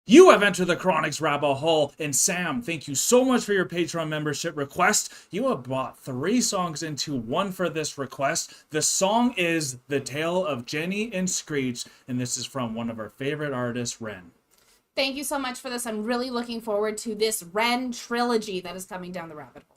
You have entered the Chronic's rabbit hole, and Sam, thank you so much for your Patreon membership request. You have brought 3 songs into one for this request. The song is The Tale of Jenny and Screech, and this is from one of our favorite artists, REN. Thank you so much for this. I'm really looking forward to this REN trilogy that is coming down the rabbit hole.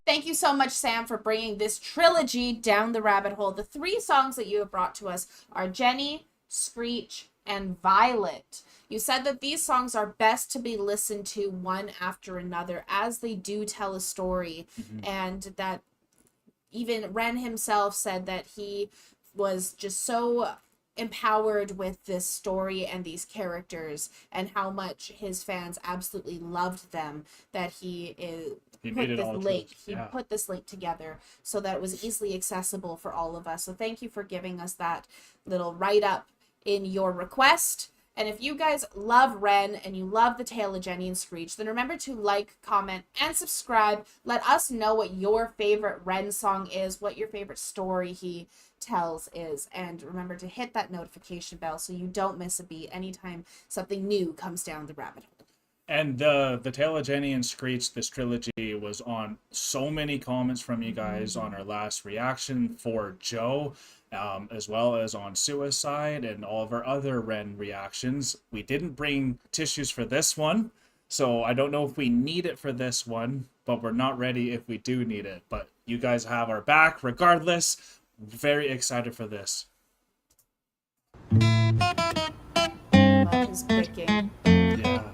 Thank you so much, Sam, for bringing this trilogy down the rabbit hole. The 3 songs that you have brought to us are Jenny, Screech, and Violet. You said that these songs are best to be listened to one after another as they do tell a story, and that even REN himself said that he was just so empowered with this story and these characters and how much his fans absolutely loved them that he put this link together so that it was easily accessible for all of us. So thank you for giving us that little write-up in your request. And if you guys love REN and you love The Tale of Jenny and Screech, then remember to like, comment, and subscribe. Let us know what your favorite REN song is, what your favorite story he tells is. And remember to hit that notification bell so you don't miss a beat anytime something new comes down the rabbit hole. And the Tale of Jenny and Screech, this trilogy, was on so many comments from you guys on our last reaction for Joe, as well as on Suicide and all of our other REN reactions. We didn't bring tissues for this one, so I don't know if we need it for this one, but we're not ready if we do need it. But you guys have our back regardless. Very excited for this. Love his picking. Yeah.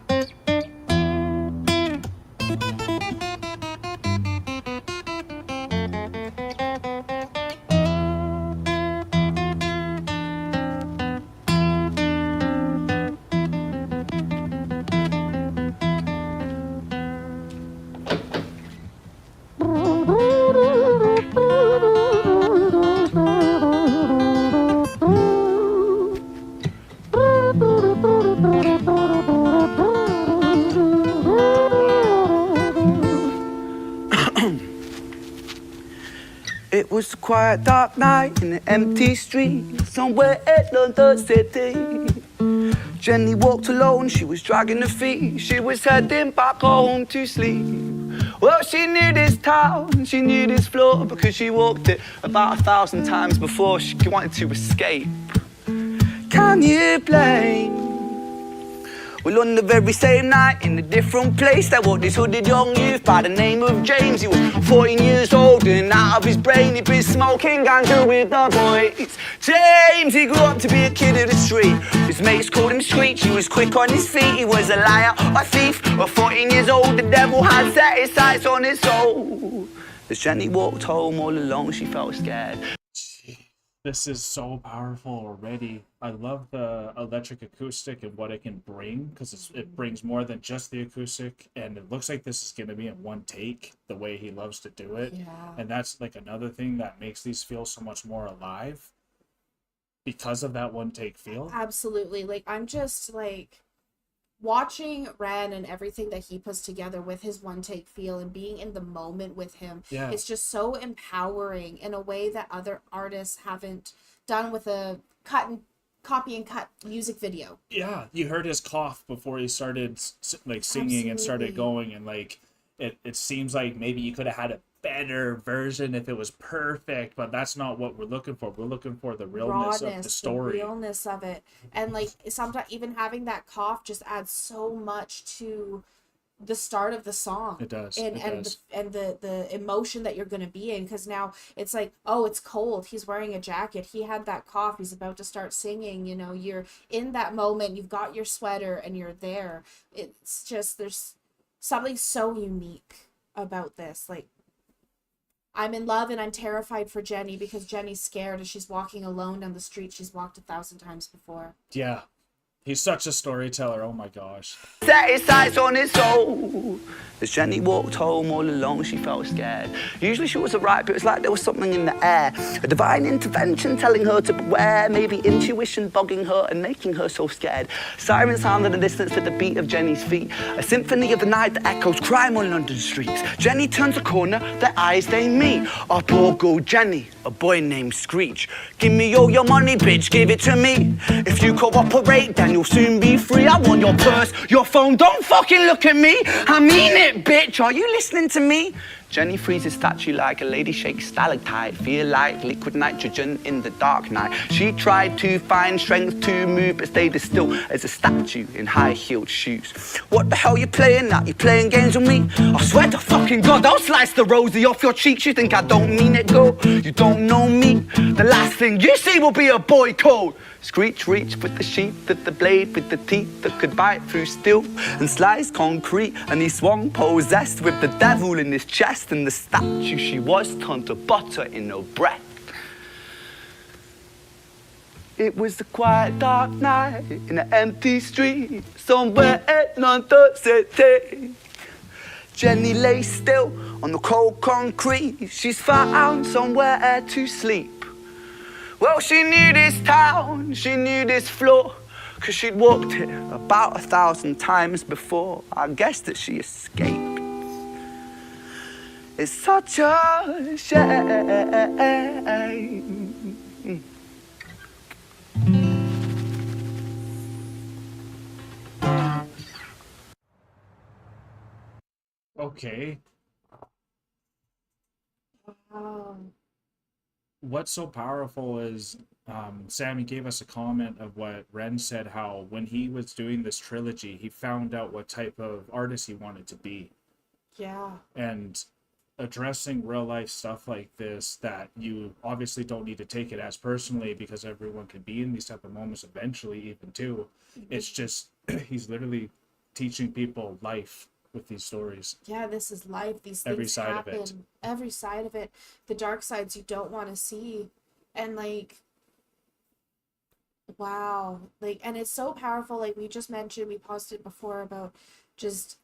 It was a quiet, dark night in an empty street somewhere in London City. Jenny walked alone, she was dragging her feet. She was heading back home to sleep. Well, she knew this town, she knew this floor, because she walked it about 1,000 times before she wanted to escape. Can you blame? Well, on the very same night, in a different place, there walked this hooded young youth by the name of James. He was 14 years old and out of his brain. He'd been smoking ganja with the boys. James, he grew up to be a kid of the street. His mates called him Screech. He was quick on his feet. He was a liar, a thief. At 14 years old, the devil had set his sights on his soul. As Jenny walked home all alone, she felt scared. This is so powerful already. I love the electric acoustic and what it can bring, because it brings more than just the acoustic, and it looks like this is going to be in one take, the way he loves to do it. Yeah. And that's like another thing that makes these feel so much more alive because of that one take feel. Absolutely. Like, I'm just like watching REN and everything that he puts together with his one take feel and being in the moment with him. Yeah. It's just so empowering in a way that other artists haven't done with a copy and cut music video. Yeah, you heard his cough before he started like singing and started going, and like it seems like maybe you could have had a better version if it was perfect, but that's not what we're looking for. We're looking for the realness of the story, the realness of it. And like sometimes even having that cough just adds so much to the start of the song. It does. And the emotion that you're going to be in, because now it's like, oh, it's cold, he's wearing a jacket, he had that cough, he's about to start singing, you know, you're in that moment, you've got your sweater and you're there. It's just, there's something so unique about this. Like, I'm in love and I'm terrified for Jenny, because Jenny's scared as she's walking alone down the street she's walked 1,000 times before. Yeah, He's such a storyteller. Oh my gosh. Set his sights on his soul. As Jenny walked home all alone, she felt scared. Usually she was alright, but it was like there was something in the air. A divine intervention telling her to beware. Maybe intuition bogging her and making her so scared. Sirens sound in the distance to the beat of Jenny's feet. A symphony of the night that echoes crime on London streets. Jenny turns a corner, their eyes they meet. Up or go Jenny, a boy named Screech. Give me all your money, bitch, give it to me. If you cooperate, then you'll soon be free. I want your purse, your phone, don't fucking look at me. I mean it, bitch, are you listening to me? Jenny freezes statue like a lady shakes stalactite. Feel like liquid nitrogen in the dark night. She tried to find strength to move, but stayed as still as a statue in high-heeled shoes. What the hell you playing at? You playing games with me? I swear to fucking God, I'll slice the rosy off your cheeks. You think I don't mean it, girl? You don't know me. The last thing you see will be a boy code. Screech reached with the sheath of the blade with the teeth that could bite through steel and slice concrete, and he swung possessed with the devil in his chest, and the statue she was turned to butter in her breath. It was a quiet dark night in an empty street somewhere in London City. Jenny lay still on the cold concrete. She's found somewhere to sleep. Well, she knew this town, she knew this floor, 'cause she'd walked it about 1,000 times before. I guess that she escaped. It's such a shame. Okay. What's so powerful is Sammy gave us a comment of what Ren said, how when he was doing this trilogy, he found out what type of artist he wanted to be. Yeah. And addressing real life stuff like this, that you obviously don't need to take it as personally because everyone can be in these type of moments eventually, even too. It's just, he's literally teaching people life with these stories. Yeah, this is life. These things Every side happen. of it. Every side of it. The dark sides you don't want to see. And like, wow. Like, and it's so powerful. Like we just mentioned, we posted before about just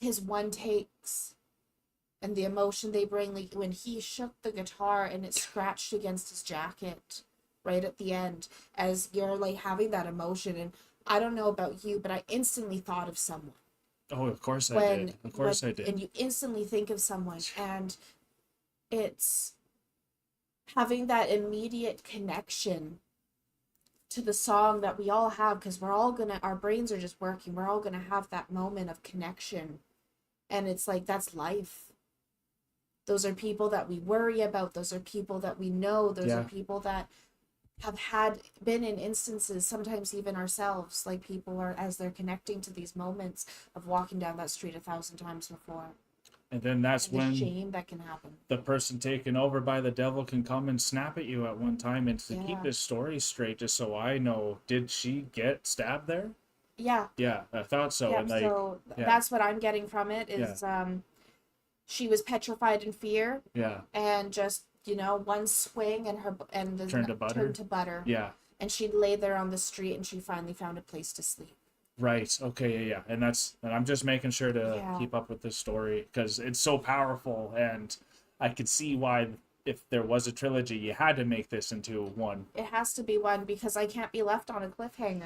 his one takes and the emotion they bring. Like when he shook the guitar and it scratched against his jacket right at the end, as you're like having that emotion. And I don't know about you, but I instantly thought of someone. Oh, of course I did. Of course I did. And you instantly think of someone, and it's having that immediate connection to the song that we all have, because we're all gonna, our brains are just working, we're all gonna have that moment of connection. And it's like, that's life. Those are people that we worry about, those are people that we know, those are people that have been in instances, sometimes even ourselves, like people are, as they're connecting to these moments of walking down that street 1,000 times before. And then that's and when the shame that can happen. The person taken over by the devil can come and snap at you at one time. And to keep this story straight, just so I know, did she get stabbed there? Yeah. Yeah, I thought so. Yeah, And like, so that's what I'm getting from it is she was petrified in fear. Yeah. And just, you know, one swing and the turned to butter. Yeah. And she'd lay there on the street and she finally found a place to sleep. Right. Okay. Yeah. And I'm just making sure to keep up with this story because it's so powerful, and I could see why, if there was a trilogy, you had to make this into one. It has to be one because I can't be left on a cliffhanger.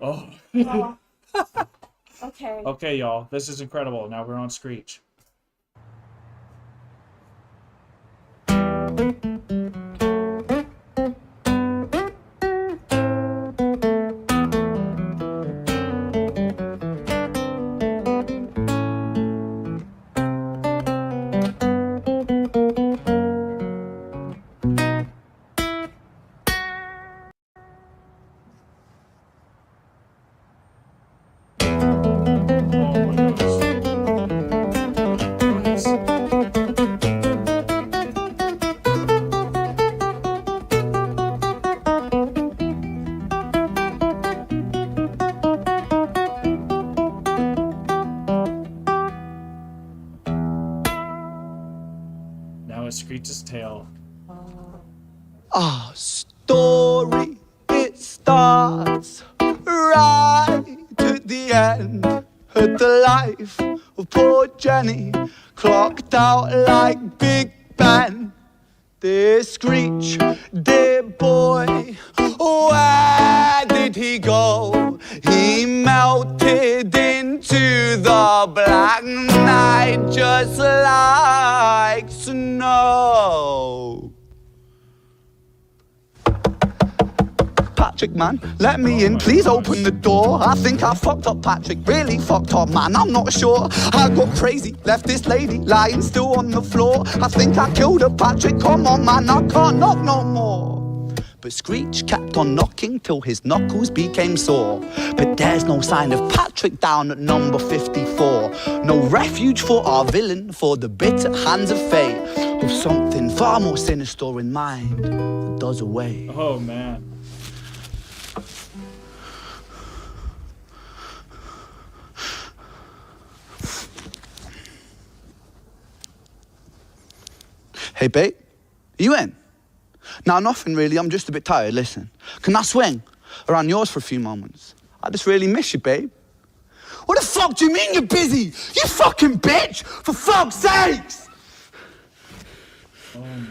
Oh. Okay. Okay, y'all. This is incredible. Now we're on Screech. Screech's tale. Our story, it starts Right at the end of the life of poor Jenny, clocked out like Big Ben. Dear Screech, dear boy, where did he go? He melted into the black night just like snow. Patrick, man, let me in, please open the door. I think I fucked up, Patrick, really fucked up, man, I'm not sure. I got crazy, left this lady lying still on the floor. I think I killed her, Patrick, come on, man, I can't knock no more. But Screech kept on knocking till his knuckles became sore. But there's no sign of Patrick down at number 54. No refuge for our villain, for the bitter hands of fate, with something far more sinister in mind that does away. Oh, man. Hey, babe, are you in? Nah, nothing really, I'm just a bit tired, listen. Can I swing around yours for a few moments? I just really miss you, babe. What the fuck do you mean you're busy? You fucking bitch! For fuck's sakes! Oh my God.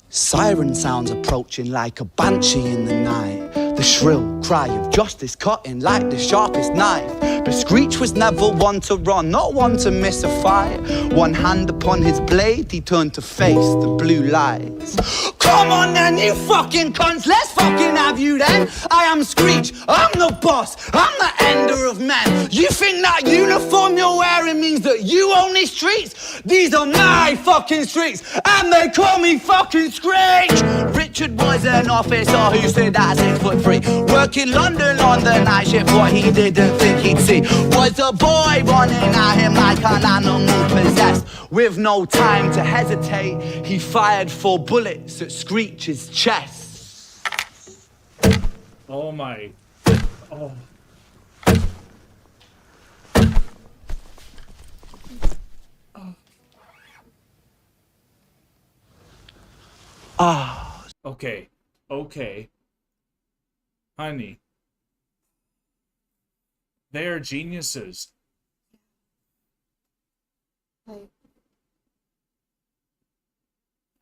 Siren sounds approaching like a banshee in the night. The shrill cry of justice cutting like the sharpest knife. But Screech was never one to run, not one to miss a fight. One hand upon his blade, he turned to face the blue lights. Come on then, you fucking cunts, let's fucking have you then. I am Screech, I'm the boss, I'm the ender of men. You think that uniform you're wearing means that you own these streets? These are my fucking streets, and they call me fucking Screech. Richard was an officer who stood at 6'3", working London on the night shift. What he didn't think he'd see was a boy running at him like an animal possessed. With no time to hesitate, he fired 4 bullets at Screech's chest. Oh my. Oh. Ah. Okay. Okay. Honey. They are geniuses. Like,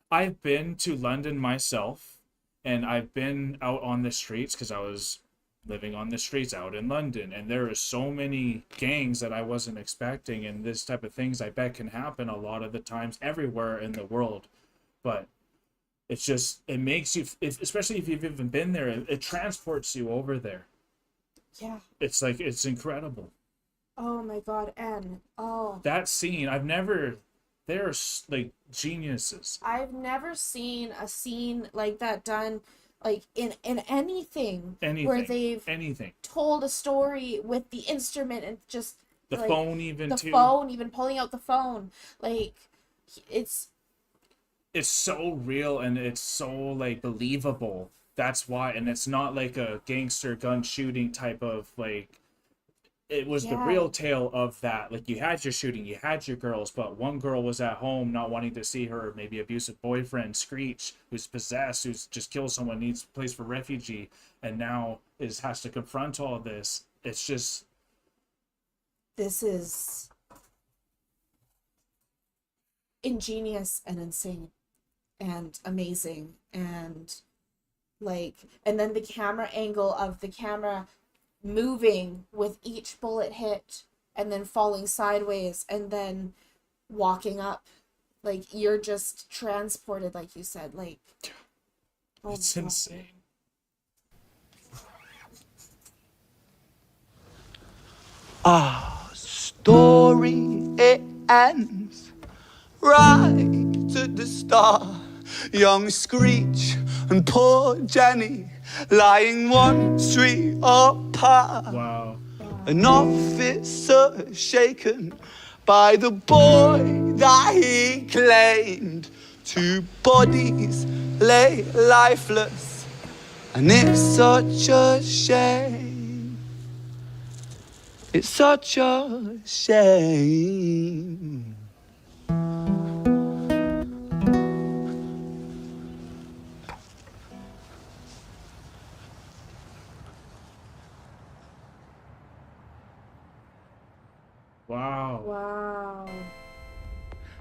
I've been to London myself, and I've been out on the streets because I was living on the streets out in London, and there are so many gangs that I wasn't expecting, and this type of things I bet can happen a lot of the times everywhere in the world. But it's just, it makes you, especially if you've even been there, it transports you over there. yeah. It's like, it's incredible. Oh my God, and oh. That scene, they're like geniuses. I've never seen a scene like that done, like in anything where they've told a story with the instrument and just the like, phone even pulling out the phone, like it's so real and it's so like believable. That's why, and it's not like a gangster gun shooting type of like. It was the real tale of that. Like, you had your shooting, you had your girls, but one girl was at home not wanting to see her maybe abusive boyfriend, Screech, who's possessed, who's just killed someone, needs a place for refugee, and now has to confront all this. It's just... This is ingenious and insane and amazing, and like, and then the camera angle of the camera moving with each bullet hit and then falling sideways and then walking up, like you're just transported, like you said, like oh, it's insane. Our story, it ends right at the start. Young Screech and poor Jenny lying one street apart. Wow. An officer shaken by the boy that he claimed. 2 bodies lay lifeless, and it's such a shame. It's such a shame.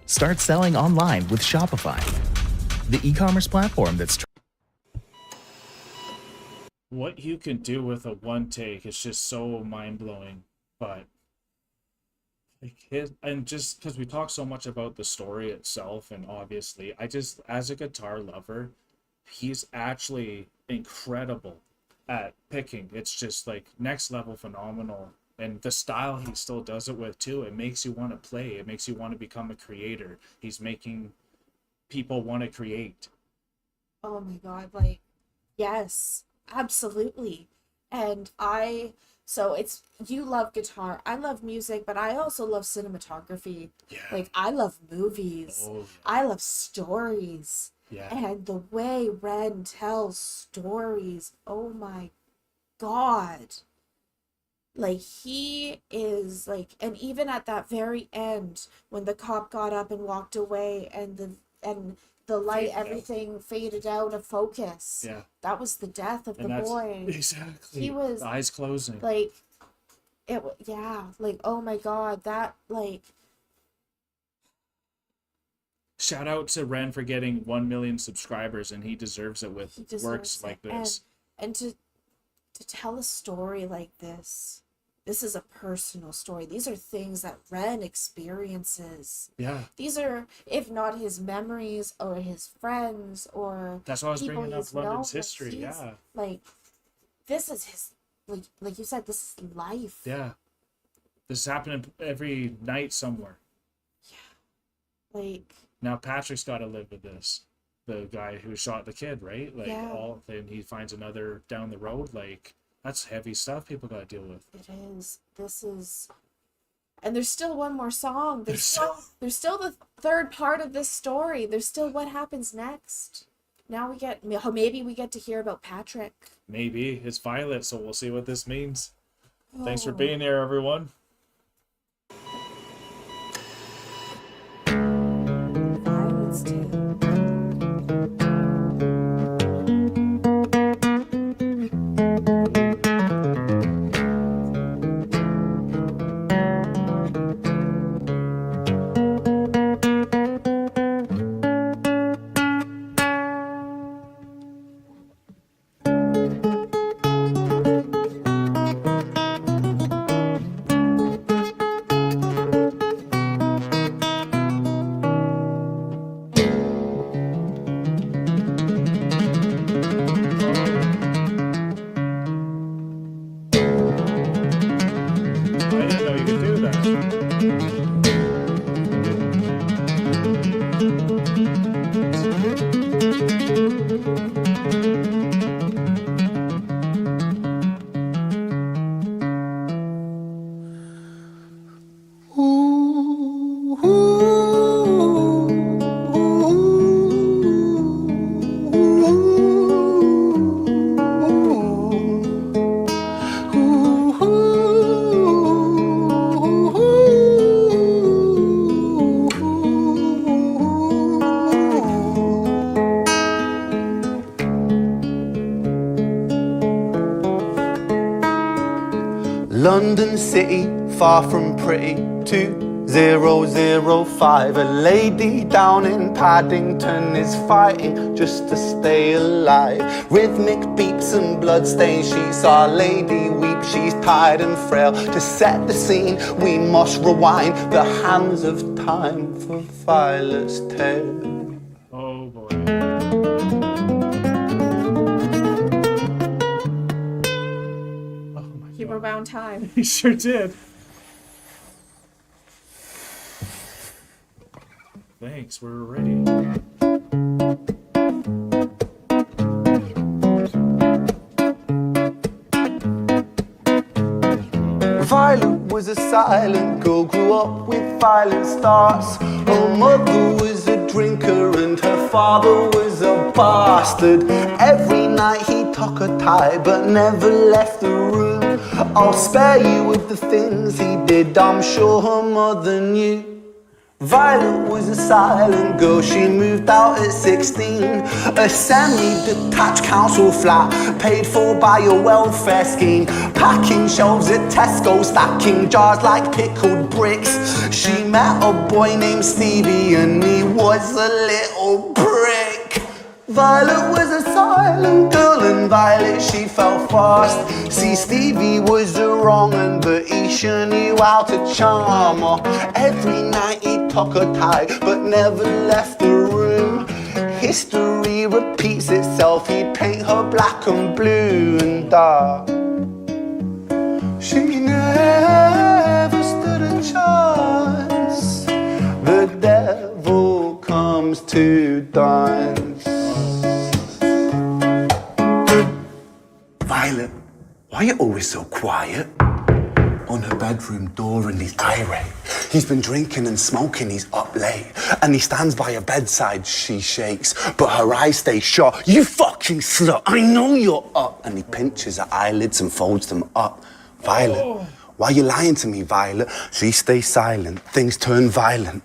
Start selling online with Shopify, the e-commerce platform that's What you can do with a one take is just so mind-blowing. But and just because we talk so much about the story itself, and obviously I just, as a guitar lover, he's actually incredible at picking. It's just like next level phenomenal, and the style he still does it with too, it makes you want to play, it makes you want to become a creator. He's making people want to create. Oh my God, like, yes, absolutely. And so it's, you love guitar, I love music, but I also love cinematography. Yeah. Like, I love movies. Oh, yeah. I love stories. Yeah. And the way Ren tells stories, oh my God. Like, he is like, and even at that very end, when the cop got up and walked away, and the light, everything faded out of focus. Yeah. That was the death of And the that's boy. exactly. He was The eyes closing. like, yeah, like, oh my God, that, like, shout out to Ren for getting 1 million subscribers, and he deserves it with works like this. And to tell a story like this is a personal story. These are things that Ren experiences. Yeah. These are, if not his memories or his friends or That's why I was people bringing up he's London's known, history. Yeah. Like, this is his, like you said, this is life. Yeah. This is happening every night somewhere. Like, now Patrick's got to live with this. The guy who shot the kid, right? Like, yeah. Then he finds another down the road. Like, that's heavy stuff people got to deal with. it is. This is, and there's still one more song. There's still the third part of this story. There's still what happens next. Now maybe we get to hear about Patrick. Maybe. It's Violet, so we'll see what this means. Thanks for Oh. being here, everyone. Violet's tale. I didn't know you could do that. London City, far from pretty, 2005. A lady down in Paddington is fighting just to stay alive. Rhythmic beeps and bloodstains, she saw a lady weep. She's tired and frail. To set the scene, we must rewind the hands of time for Violet's tale. Oh, boy. He rewound time. He sure did. Thanks, we're ready. Violet was a silent girl, grew up with violent starts. Her mother was a drinker and her father was a bastard. Every night he took her tie but never left the room. I'll spare you with the things he did, I'm sure her mother knew. Violet was a silent girl, she moved out at 16. A semi-detached council flat, paid for by a welfare scheme. Packing shelves at Tesco, stacking jars like pickled bricks. She met a boy named Stevie and he was a little prick. Violet was a silent girl and Violet, she fell fast. See, Stevie was the wrong one, but he sure knew how to charm her. Every night he took her tight, but never left the room. History repeats itself, he'd paint her black and blue and dark. She never stood a chance. The devil comes to dance. Violet, why are you always so quiet? On her bedroom door and he's irate. He's been drinking and smoking, he's up late. And he stands by her bedside, she shakes, but her eyes stay shut. You fucking slut, I know you're up. And he pinches her eyelids and folds them up. Violet, why are you lying to me, Violet? She stays silent, things turn violent.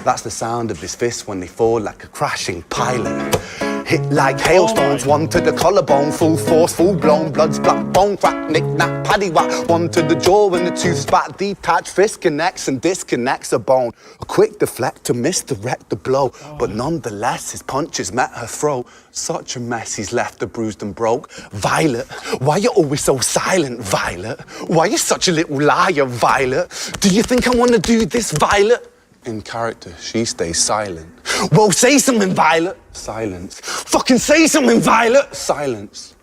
That's the sound of his fists when they fall like a crashing pilot. Hit like hailstones, one to the collarbone, full force, full blown, blood splat, bone crack, knick-knack, paddywhack, one to the jaw and the tooth spat, detached, fist connects and disconnects a bone. A quick deflect to misdirect the blow, but nonetheless his punches met her throat. Such a mess, he's left her bruised and broke. Violet, why you always so silent, Violet? Why you such a little liar, Violet? Do you think I want to do this, Violet? In character, she stays silent. Well, say something, Violet. Silence. Fucking say something, Violet. Silence.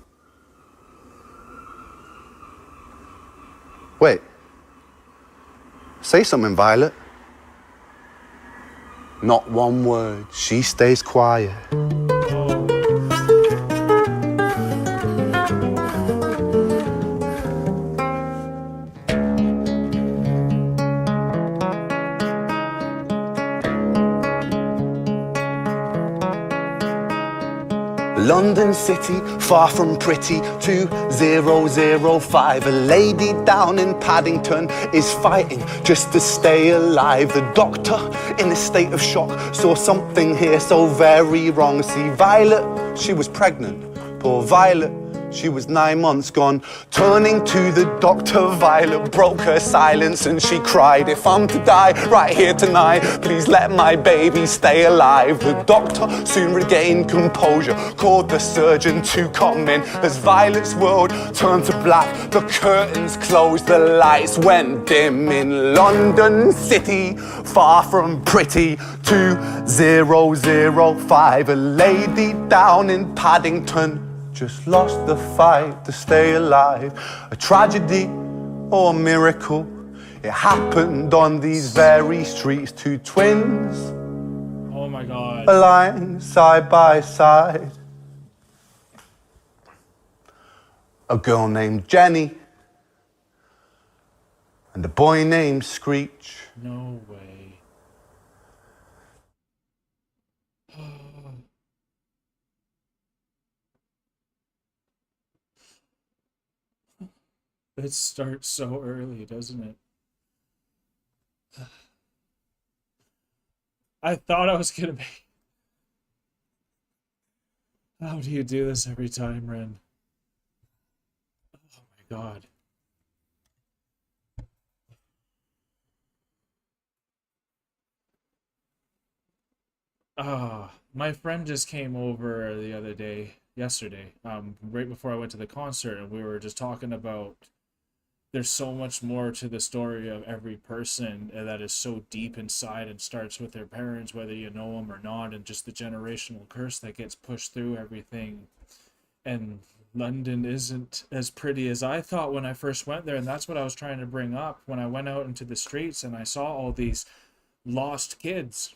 Wait. Say something, Violet. Not one word. She stays quiet. London City, far from pretty, 2005. A lady down in Paddington is fighting just to stay alive. The doctor, in a state of shock, saw something here so very wrong. See, Violet, she was pregnant. Poor Violet, she was 9 months gone. Turning to the doctor, Violet broke her silence and she cried, if I'm to die right here tonight, please let my baby stay alive. The doctor soon regained composure, called the surgeon to come in. As Violet's world turned to black, the curtains closed, the lights went dim. In London City, far from pretty, 2005. A lady down in Paddington just lost the fight to stay alive. A tragedy or a miracle, it happened on these very streets. Two twins, Oh my god. lying side by side. A girl named Jenny and a boy named Screech. No way. It starts so early, doesn't it? I thought I was gonna be. How do you do this every time, Ren? Oh my god. My friend just came over the other day, yesterday, right before I went to the concert, and we were just talking about there's so much more to the story of every person that is so deep inside and starts with their parents, whether you know them or not, and just the generational curse that gets pushed through everything. And London isn't as pretty as I thought when I first went there, and that's what I was trying to bring up when I went out into the streets and I saw all these lost kids.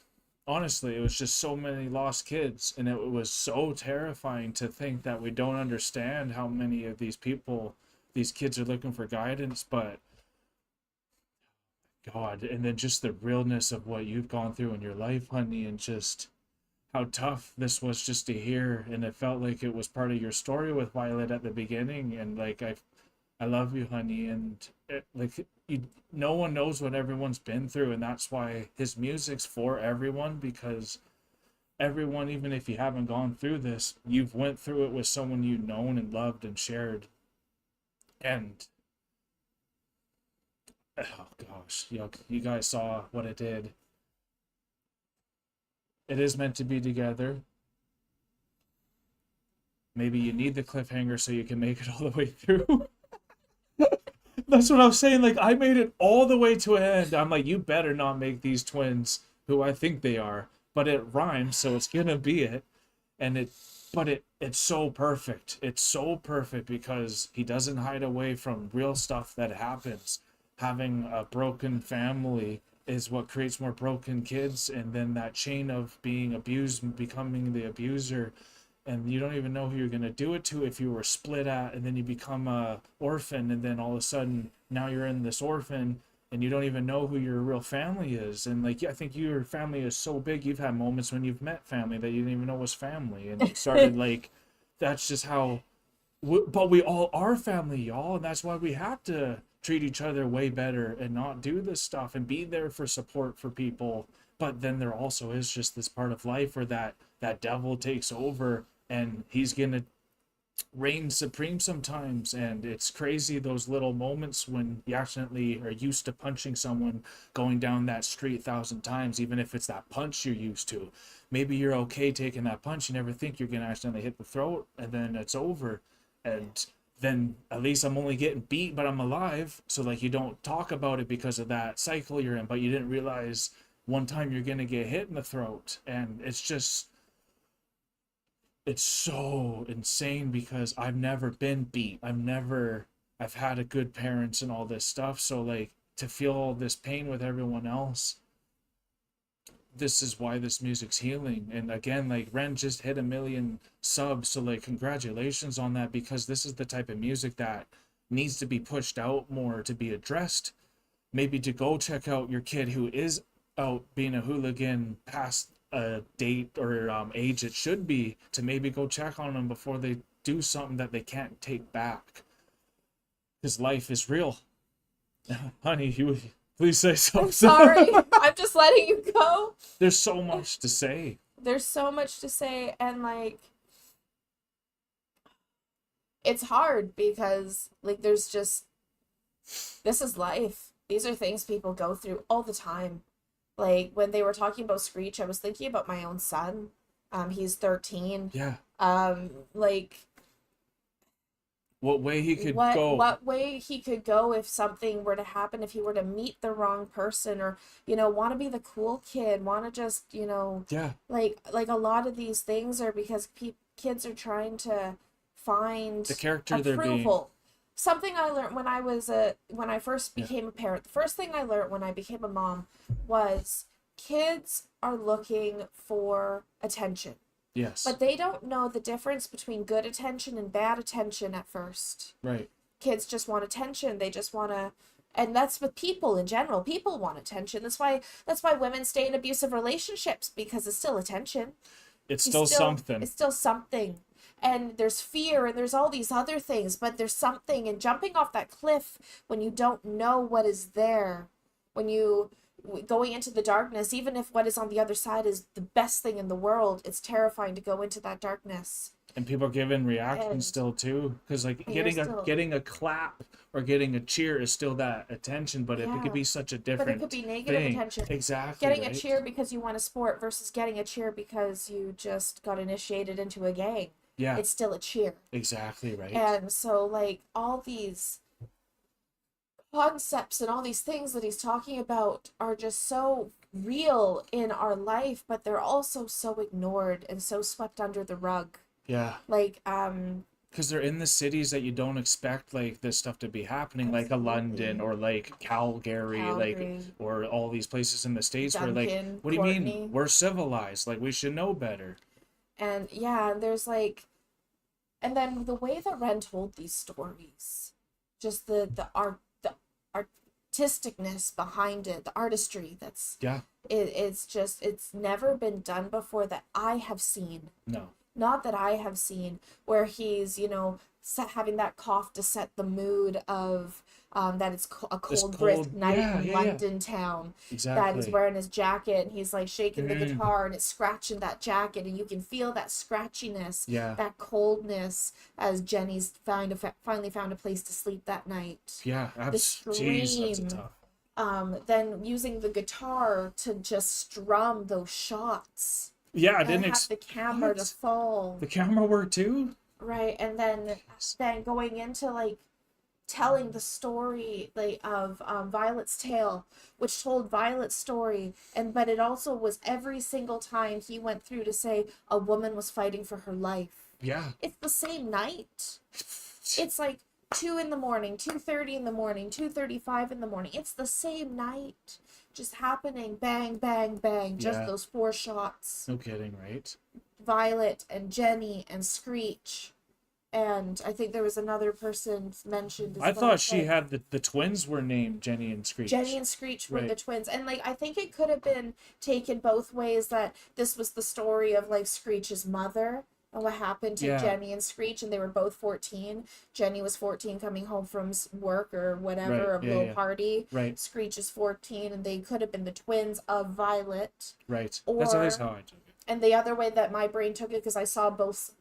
Honestly, it was just so many lost kids, and it was so terrifying to think that we don't understand how many of these people, these kids are looking for guidance. But God, and then just the realness of what you've gone through in your life, honey, and just how tough this was just to hear. And it felt like it was part of your story with Violet at the beginning, and like I love you, honey, and it, like no one knows what everyone's been through, and that's why his music's for everyone, because everyone, even if you haven't gone through this, you've went through it with someone you've known and loved and shared. And oh gosh, you guys saw what it did. It is meant to be together. Maybe you need the cliffhanger so you can make it all the way through. That's what I was saying. Like, I made it all the way to an end. I'm like, you better not make these twins who I think they are. But it rhymes, so it's gonna be it. And it's so perfect. It's so perfect because he doesn't hide away from real stuff that happens. Having a broken family is what creates more broken kids, and then that chain of being abused and becoming the abuser, and you don't even know who you're going to do it to if you were split at, and then you become a orphan, and then all of a sudden now you're in this orphan and you don't even know who your real family is. And like, I think your family is so big, you've had moments when you've met family that you didn't even know was family, and it started like, that's just how but we all are family, y'all, and that's why we have to treat each other way better and not do this stuff and be there for support for people. But then there also is just this part of life where that devil takes over, and he's gonna reign supreme sometimes. And it's crazy, those little moments when you accidentally are used to punching someone going down that street 1,000 times, even if it's that punch you're used to. Maybe you're okay taking that punch, you never think you're gonna accidentally hit the throat, and then it's over. And then at least I'm only getting beat, but I'm alive. So like, you don't talk about it because of that cycle you're in, but you didn't realize one time you're gonna get hit in the throat. And it's so insane because I've never been beat. I've had a good parents and all this stuff. So like, to feel all this pain with everyone else, this is why this music's healing. And again, like, Ren just hit 1 million subs, so like, congratulations on that, because this is the type of music that needs to be pushed out more, to be addressed. Maybe to go check out your kid who is out being a hooligan past a date or age it should be, to maybe go check on them before they do something that they can't take back, because life is real. Honey, you please say something. I'm sorry. I'm just letting you go. There's so much to say. There's so much to say, and like, it's hard because like, there's just, this is life. These are things people go through all the time. Like, when they were talking about Screech, I was thinking about my own son. He's 13. Yeah. Like, what way he could go. What way he could go if something were to happen, if he were to meet the wrong person, or, you know, want to be the cool kid, want to just, you know, Yeah. Like a lot of these things are because kids are trying to find The character they're being. approval. Something I learned when I first became a parent, the first thing I learned when I became a mom was kids are looking for attention. Yes. But they don't know the difference between good attention and bad attention at first. Right. Kids just want attention. They just want to, and that's with people in general. People want attention. That's why women stay in abusive relationships, because it's still attention. It's still something. It's still something. And there's fear and there's all these other things, but there's something. And jumping off that cliff when you don't know what is there, when you going into the darkness, even if what is on the other side is the best thing in the world, it's terrifying to go into that darkness. And people are giving reactions still too, because like, getting a clap or getting a cheer is still that attention, but it could be such a different. But it could be negative thing. attention. Exactly. Getting right? a cheer because you want a sport versus getting a cheer because you just got initiated into a gang. Yeah. It's still a cheer. Exactly right. And so like, all these concepts and all these things that he's talking about are just so real in our life, but they're also so ignored and so swept under the rug. Yeah. Like, because they're in the cities that you don't expect like this stuff to be happening, like a London or like Calgary, like, or all these places in the States where like, what do you mean? We're civilized, like, we should know better. And yeah, there's like, and then the way that Ren told these stories, just the artisticness behind it, the artistry it's never been done before that I have seen. No. not that I have seen, where he's, you know, having that cough to set the mood of that it's a cold, brisk night in London town. That he's Exactly. wearing his jacket and he's like shaking the guitar and it's scratching that jacket, and you can feel that scratchiness, Yeah. that coldness as Jenny's finally found a place to sleep that night. Yeah. The Jeez, that's a scream. tough. Then using the guitar to just strum those shots. Yeah, I And didn't have the camera to What? fall. The camera work too? Right, and then going into like telling the story like of Violet's tale, which told Violet's story, and but it also was every single time he went through to say a woman was fighting for her life. Yeah. It's the same night. It's like 2 in the morning, 2:30 in the morning, 2:35 in the morning. It's the same night, just happening, bang, bang, bang, just Yeah. those 4 shots. No kidding, right? Violet and Jenny and Screech, and I think there was another person mentioned as I well, thought she but had the twins were named Jenny and Screech. Jenny and Screech were Right. the twins, and like I think it could have been taken both ways, that this was the story of like Screech's mother and what happened to Yeah. Jenny and Screech, and they were both 14. Jenny was 14 coming home from work or whatever, Right, a yeah, little yeah. party. Right. Screech is 14, and they could have been the twins of Violet. Right. That's at least Or how I took it. And the other way that my brain took it, because I saw both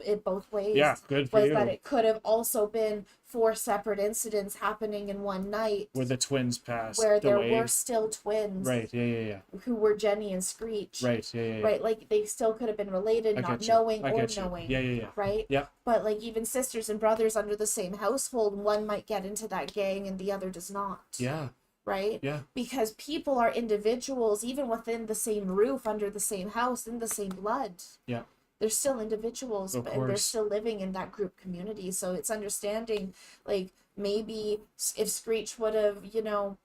ways, Yeah, good for was you. that it could have also been 4 separate incidents happening in one night, Where the twins passed where there away. were still twins, Right, yeah. who were Jenny and Screech, Right, yeah. right? Like they still could have been related, I not get you. knowing I or get you. knowing, Yeah. right? Yeah. But like even sisters and brothers under the same household, one might get into that gang and the other does not. Yeah. Right? Yeah. Because people are individuals, even within the same roof, under the same house, in the same blood. Yeah. They're still individuals, Of and they're course. still living in that group community. So it's understanding, like, maybe if Screech would have, you know,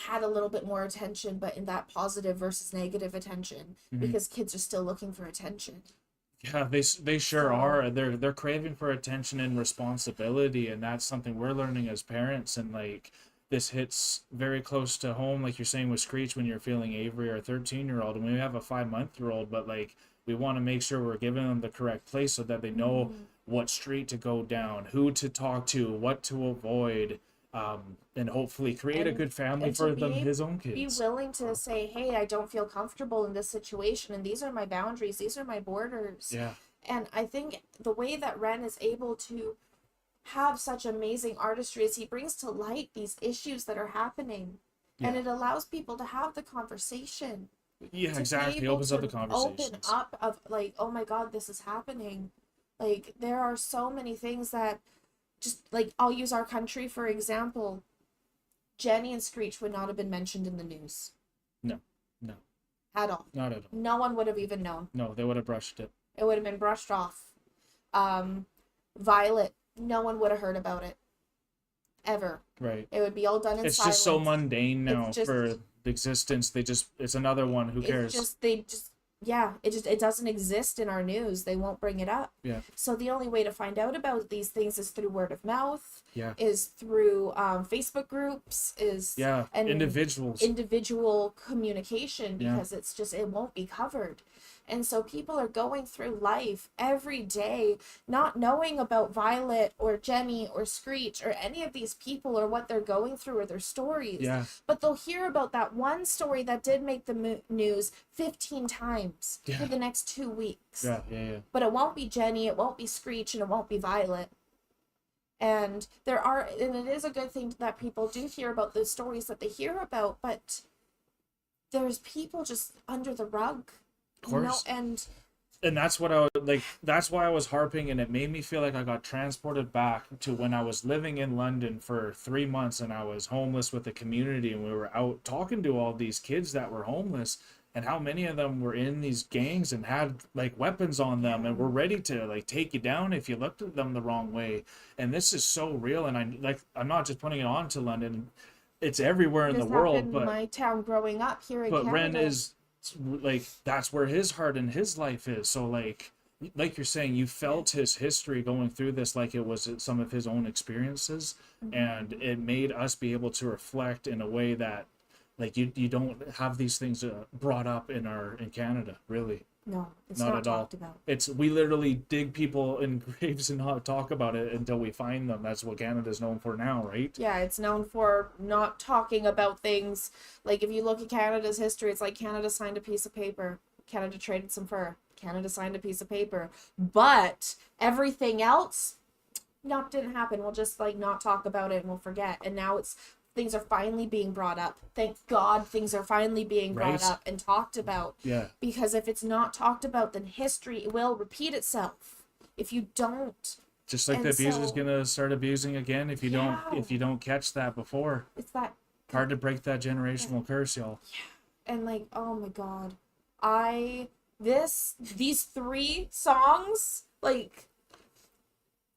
had a little bit more attention, but in that positive versus negative attention, because kids are still looking for attention. Yeah, they sure are. They're craving for attention and responsibility, and that's something we're learning as parents. And like this hits very close to home, like you're saying with Screech, when you're feeling Avery, our 13-year-old, and we have a 5-month-old, but like we want to make sure we're giving them the correct place so that they know what street to go down, who to talk to, what to avoid, and hopefully create a good family and to for be them, able- his own Be kids. willing to say, hey, I don't feel comfortable in this situation, and these are my boundaries, these are my borders. Yeah. And I think the way that Ren is able to have such amazing artistry is he brings to light these issues that are happening, and Yeah. it allows people to have the conversation. Yeah, To be exactly. able Opens up to the conversations. Open up of like, oh my God, this is happening. Like there are so many things that just like, I'll use our country for example. Jenny and Screech would not have been mentioned in the news No, at all. not at all. No one would have even known. No, they would have brushed it. It would have been brushed off. Violet, no one would have heard about it. Ever. Right. It would be all done in It's silence. just so mundane now It's just- for the existence. It's another one. Who cares? It doesn't exist in our news. They won't bring it up. Yeah. So the only way to find out about these things is through word of mouth, Yeah. is through Facebook groups, Yeah. and Individuals. individual communication, Yeah. because it won't be covered. And so people are going through life every day not knowing about Violet or Jenny or Screech or any of these people or what they're going through or their stories. Yeah. But they'll hear about that one story that did make the news 15 times Yeah. for the next 2 weeks. Yeah. But it won't be Jenny, it won't be Screech, and it won't be Violet. And and it is a good thing that people do hear about the stories that they hear about, but there's people just under the rug. Of course. And That's what I was like. That's why I was harping, and it made me feel like I got transported back to when I was living in London for 3 months, and I was homeless with the community, and we were out talking to all these kids that were homeless, and how many of them were in these gangs and had like weapons on them and were ready to like take you down if you looked at them the wrong way. And this is so real, and I'm not just putting it on to London. It's everywhere in the world, happened in my town growing up here in Canada. Ren is like, that's where his heart and his life is. So like you're saying, you felt his history going through this like it was some of his own experiences, and it made us be able to reflect in a way that like you don't have these things brought up in Canada, really. No, it's Not not at all. talked about. We literally dig people in graves and not talk about it until we find them. That's what Canada's known for now, right? Yeah, it's known for not talking about things. Like, if you look at Canada's history, it's like Canada signed a piece of paper. Canada traded some fur. Canada signed a piece of paper. But everything else, no, didn't happen. We'll just, like, not talk about it and we'll forget. And now things are finally being brought up. Thank God things are finally being brought up and talked about. Yeah. Because if it's not talked about, then history will repeat itself. If you don't. Just like the abuser's gonna start abusing again if you don't catch that before. It's that hard to break that generational curse, y'all. Yeah. And like, oh my God. These 3 songs, like,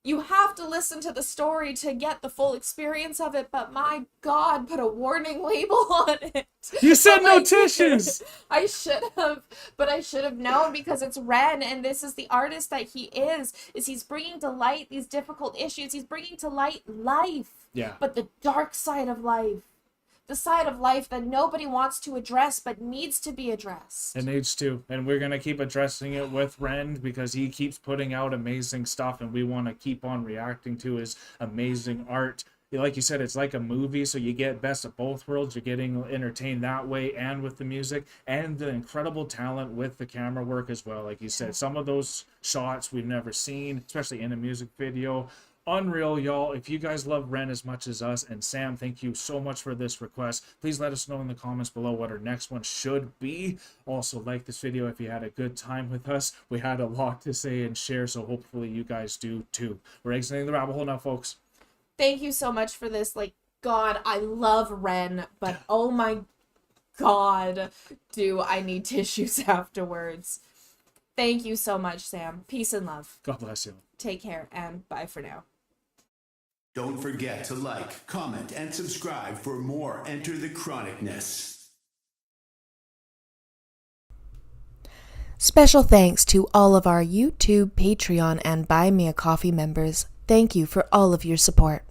you have to listen to the story to get the full experience of it, but my God, put a warning label on it. You said no tissues! I should have known, because it's Ren, and this is the artist that he is he's bringing to light these difficult issues. He's bringing to light life. Yeah. But the dark side of life. The side of life that nobody wants to address but needs to be addressed. It needs to. And we're going to keep addressing it with Ren because he keeps putting out amazing stuff and we want to keep on reacting to his amazing art. Like you said, it's like a movie, so you get best of both worlds. You're getting entertained that way and with the music and the incredible talent with the camera work as well. Like you said, some of those shots we've never seen, especially in a music video. Unreal, y'all. If you guys love Ren as much as us, and Sam, thank you so much for this request. Please let us know in the comments below what our next one should be. Also, like this video if you had a good time with us. We had a lot to say and share, so hopefully you guys do too. We're exiting the rabbit hole now, folks. Thank you so much for this. Like, God, I love Ren, but oh my God, do I need tissues afterwards. Thank you so much, Sam. Peace and love. God bless you. Take care, and bye for now. Don't forget to like, comment, and subscribe for more Enter the Chronicness. Special thanks to all of our YouTube, Patreon, and Buy Me a Coffee members. Thank you for all of your support.